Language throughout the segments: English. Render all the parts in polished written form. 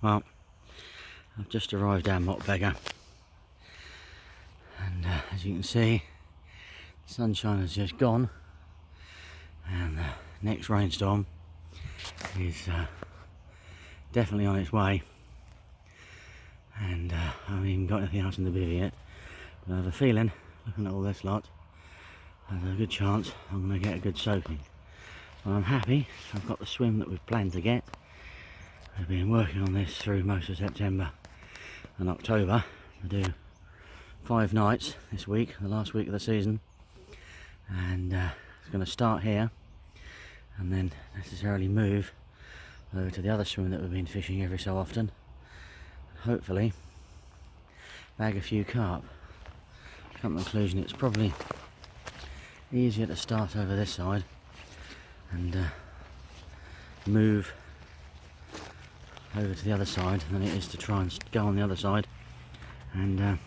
Well, I've just arrived down Mockbeggar, and as you can see, the sunshine has just gone, and the next rainstorm is definitely on its way. And I haven't even got anything else in the bivvy yet, but I have a feeling, looking at all this lot, there's a good chance I'm going to get a good soaking. Well, I'm happy. I've got the swim that we've planned to get. We've been working on this through most of September and October. I do 5 nights this week, the last week of the season, and it's going to start here and then necessarily move over to the other swim that we've been fishing every so often. Hopefully bag a few carp. Come to the conclusion it's probably easier to start over this side and move over to the other side than it is to try and go on the other side and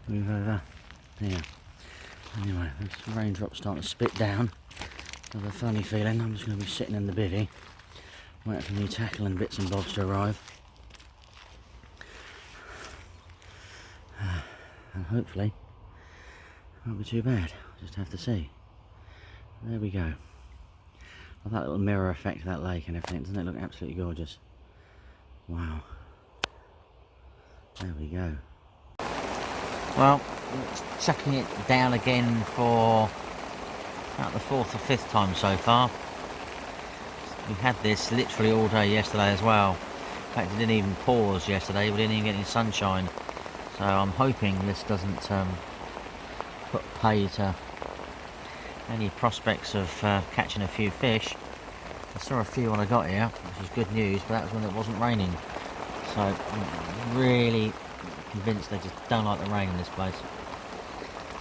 move over here. Anyway, this raindrop's starting to spit down. I have a funny feeling I'm just going to be sitting in the bivvy waiting for me tackle and bits and bobs to arrive. And hopefully it won't be too bad. I'll just have to see. There we go. I love that little mirror effect of that lake and everything. Doesn't it look absolutely gorgeous? Wow. There we go. Well, chucking it down again for about the 4th or 5th time so far. We had this literally all day yesterday as well. In fact, it didn't even pause yesterday. We didn't even get any sunshine. So I'm hoping this doesn't put pay to any prospects of catching a few fish. I saw a few when I got here, which is good news, but that was when it wasn't raining. So I'm really convinced they just don't like the rain in this place.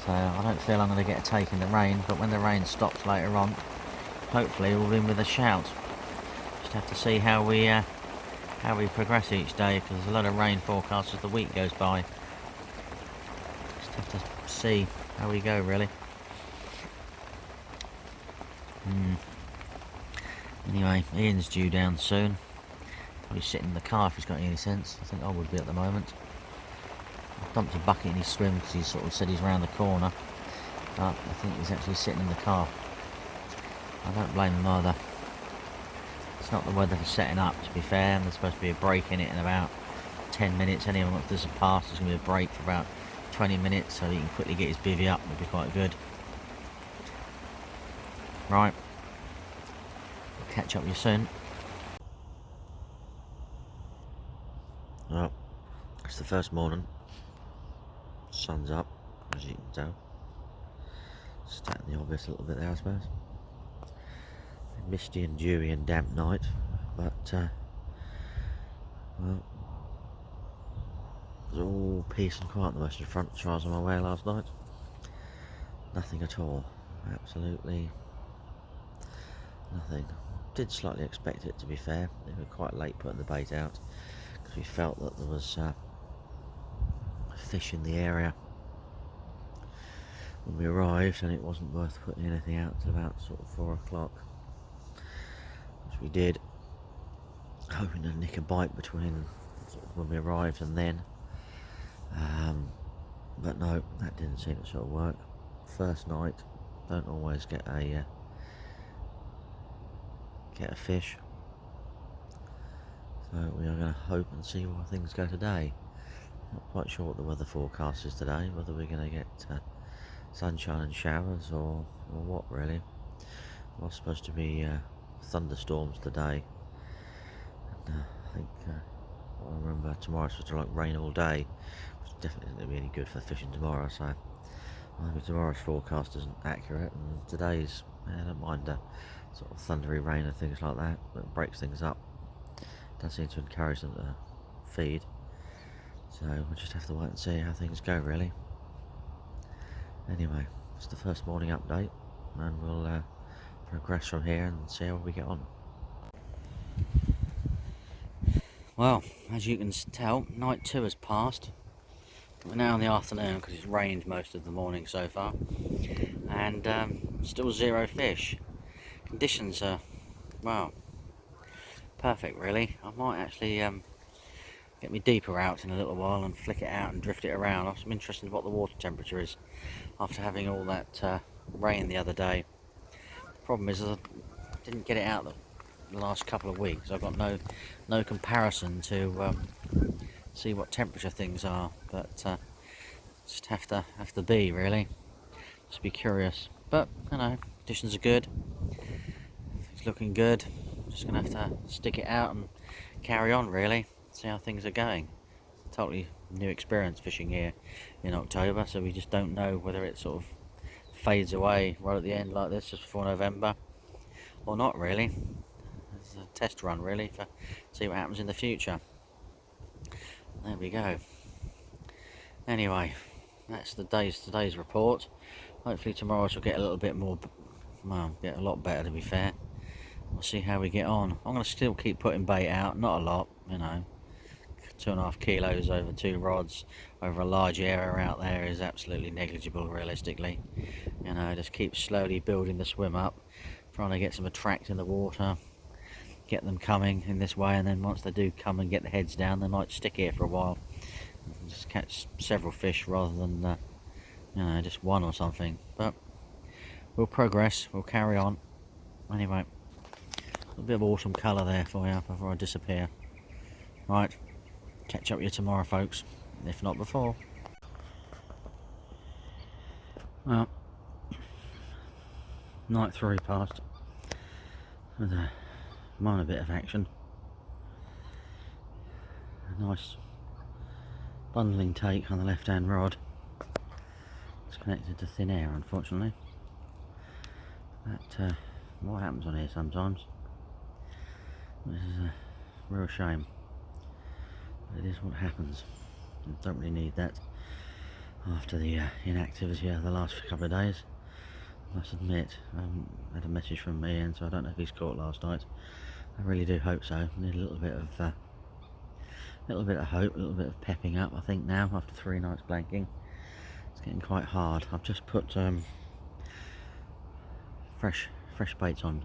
So I don't feel I'm going to get a take in the rain, but when the rain stops later on, hopefully we'll be in with a shout. Just have to see how we progress each day, because there's a lot of rain forecasts as the week goes by. Just have to see how we go, really. Anyway, Ian's due down soon. Probably sitting in the car if he's got any sense. I think I would be at the moment. I dumped a bucket in his swim because he sort of said he's round the corner, but I think he's actually sitting in the car. I don't blame him either. It's not the weather for setting up, to be fair, and there's supposed to be a break in it in about 10 minutes. Anyone wants to pass, there's going to be a break for about 20 minutes so he can quickly get his bivvy up. It'll be quite good. Right, I'll catch up with you soon. Well, it's the first morning. Sun's up, as you can tell. Stating the obvious a little bit there, I suppose. A misty and dewy and damp night, but well, it was all peace and quiet on the western front as far as I was on my way last night. Nothing at all, absolutely nothing. Did slightly expect it, to be fair. They were quite late putting the bait out because we felt that there was fish in the area when we arrived, and it wasn't worth putting anything out till about sort of 4 o'clock, which we did, hoping to nick a bite between sort of when we arrived and then, but no, that didn't seem to sort of work. First night, don't always get a fish, so we are going to hope and see where things go today. Not quite sure what the weather forecast is today, whether we're going to get sunshine and showers or what, really. It was supposed to be thunderstorms today, and I think I remember tomorrow's supposed to like rain all day, which definitely isn't going to be any good for fishing tomorrow. So maybe tomorrow's forecast isn't accurate, and today's, I don't mind sort of thundery rain and things like that, but it breaks things up. Does seem to encourage them to feed. So we'll just have to wait and see how things go, really. Anyway, it's the first morning update, and we'll progress from here and see how we get on. Well, as you can tell, night 2 has passed. We're now in the afternoon because it's rained most of the morning so far, and still 0 fish. Conditions are, well, perfect, really. I might actually get me deeper out in a little while and flick it out and drift it around. I'm interested in what the water temperature is after having all that rain the other day. The problem is I didn't get it out the last couple of weeks. I've got no comparison to see what temperature things are, but just have to be really. Just be curious. But you know, conditions are good. It's looking good. Just gonna have to stick it out and carry on really. See how things are going. Totally new experience fishing here in October, so we just don't know whether it sort of fades away right at the end like this just before November or not really. It's a test run really for see what happens in the future. There we go. Anyway, that's today's report. Hopefully tomorrow she'll get a little bit more, well, get a lot better to be fair. We'll see how we get on. I'm going to still keep putting bait out, not a lot, you know. 2.5 kilos over 2 rods over a large area out there is absolutely negligible realistically. You know, just keep slowly building the swim up, trying to get some attract in the water, get them coming in this way, and then once they do come and get the heads down, they might stick here for a while. Just catch several fish rather than you know, just one or something. But we'll progress, we'll carry on. Anyway, a bit of autumn colour there for you before I disappear. Right, catch up with you tomorrow folks, if not before. Well, night 3 passed with a minor bit of action. A nice bundling take on the left hand rod. It's connected to thin air unfortunately. That what happens on here sometimes. This is a real shame. But it is what happens. I don't really need that after the inactivity of the last couple of days. I must admit, I haven't had a message from Ian, so I don't know if he's caught last night. I really do hope so. I need a little bit of hope, a little bit of pepping up. I think now after 3 nights blanking, it's getting quite hard. I've just put fresh baits on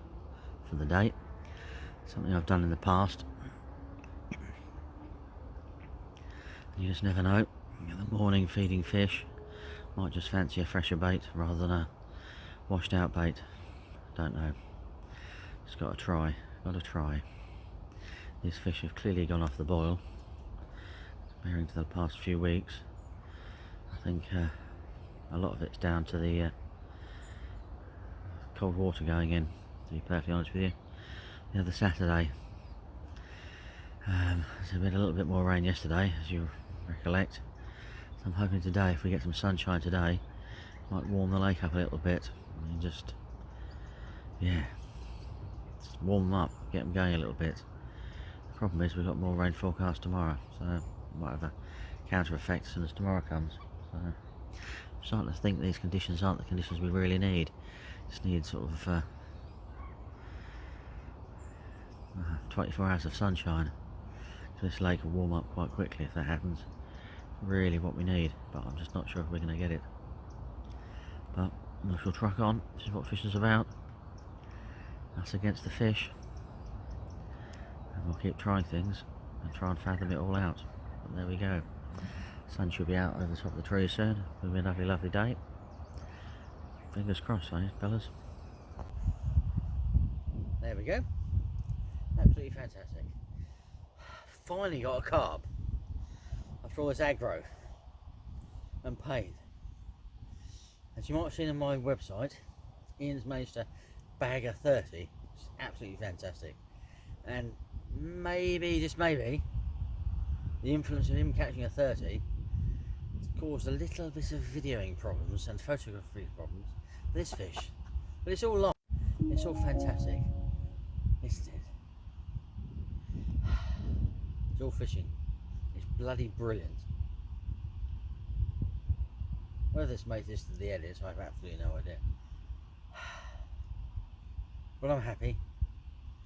for the day. Something I've done in the past. You just never know. In the morning feeding fish, might just fancy a fresher bait rather than a washed out bait. Don't know. Just got to try. These fish have clearly gone off the boil, comparing to the past few weeks. I think a lot of it's down to the cold water going in, to be perfectly honest with you. The other Saturday, there's been a little bit more rain yesterday, as you recollect. So I'm hoping today, if we get some sunshine today, might warm the lake up a little bit and just warm them up, get them going a little bit. The problem is we've got more rain forecast tomorrow, so we might have a counter effect as soon as tomorrow comes. So I'm starting to think these conditions aren't the conditions we really need. Just need sort of 24 hours of sunshine, so this lake will warm up quite quickly if that happens. Really what we need, but I'm just not sure if we're going to get it. But we shall truck on. This is what fishing's about. Us against the fish, and we'll keep trying things and try and fathom it all out. But there we go. Sun should be out over the top of the trees soon. It'll be a lovely day. Fingers crossed, eh, fellas? There we go. Absolutely fantastic. Finally got a carp after all this aggro and pain. As you might have seen on my website, Ian's managed to bag a 30, which is absolutely fantastic. And maybe, just maybe, the influence of him catching a 30 has caused a little bit of videoing problems and photography problems for this fish. But it's all live, it's all fantastic, isn't it? It's all fishing. It's bloody brilliant. Whether this made this to the edit, I have absolutely no idea. But I'm happy.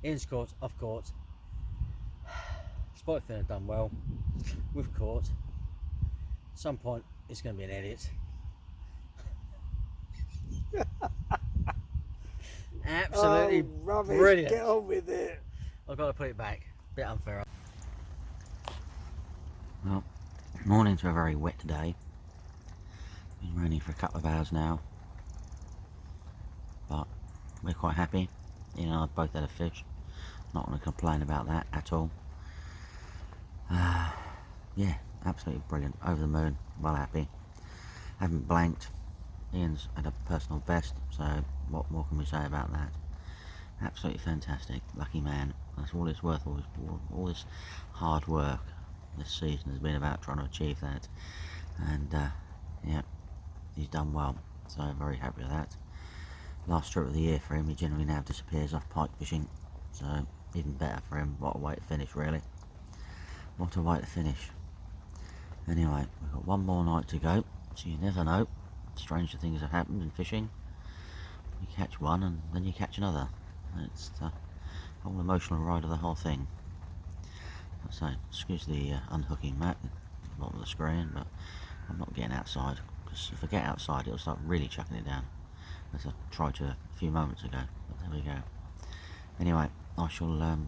Ian's caught, I've caught. Spike fin have done well. We've caught. At some point it's going to be an edit. Absolutely brilliant. Get on with it. I've got to put it back. Bit unfair. Well, mornings are a very wet day. Been raining for a couple of hours now, but we're quite happy. You know, I've both had a fish. Not going to complain about that at all. Yeah, absolutely brilliant. Over the moon, well happy. Haven't blanked. Ian's had a personal best, so what more can we say about that? Absolutely fantastic. Lucky man. That's all it's worth. All this hard work this season has been about trying to achieve that. And yeah, he's done well. So very happy with that. Last trip of the year for him. He generally now disappears off pike fishing. So even better for him. What a way to finish, really. What a way to finish. Anyway, we've got one more night to go, so you never know. Stranger things have happened in fishing. You catch one and then you catch another. It's the whole emotional ride of the whole thing. So, excuse the unhooking mat at the bottom of the screen, but I'm not getting outside, because if I get outside it'll start really chucking it down, as I tried to a few moments ago. But there we go. Anyway, I shall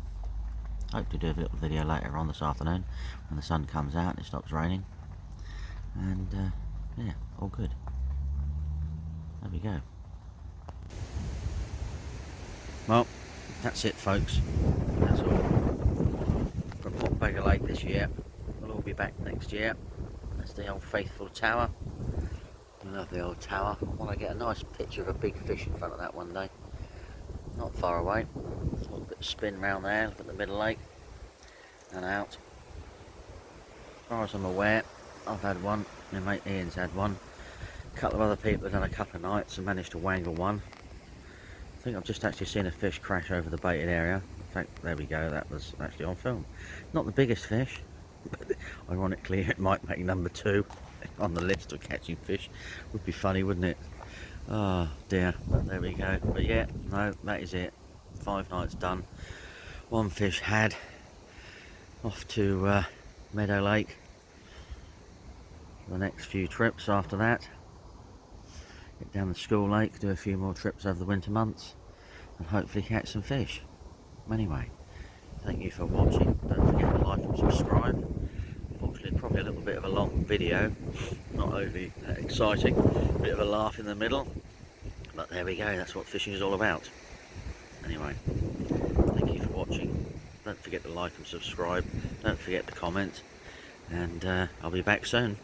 hope to do a little video later on this afternoon when the sun comes out and it stops raining. And yeah, all good. There we go. Well, that's it, folks. That's all from Carpangler Lake this year. We'll all be back next year. That's the old faithful tower. I love the old tower. I want to get a nice picture of a big fish in front of that one day. Not far away. A little bit of spin round there, look at the middle lake and out. As far as I'm aware, I've had one. My mate Ian's had one. A couple of other people have done a couple of nights and managed to wangle one. I think I've just actually seen a fish crash over the baited area. In fact, there we go, that was actually on film. Not the biggest fish, but ironically it might make number 2 on the list of catching fish. Would be funny, wouldn't it? Oh dear, but there we go. But yeah, no, that is it. 5 nights done. 1 fish had. Off to Meadow Lake for the next few trips after that. Get down the school lake, do a few more trips over the winter months, and hopefully catch some fish. Anyway, thank you for watching. Don't forget to like and subscribe. Unfortunately, probably a little bit of a long video, not overly exciting, a bit of a laugh in the middle, but there we go, that's what fishing is all about. Anyway, thank you for watching. Don't forget to like and subscribe, don't forget to comment, and I'll be back soon.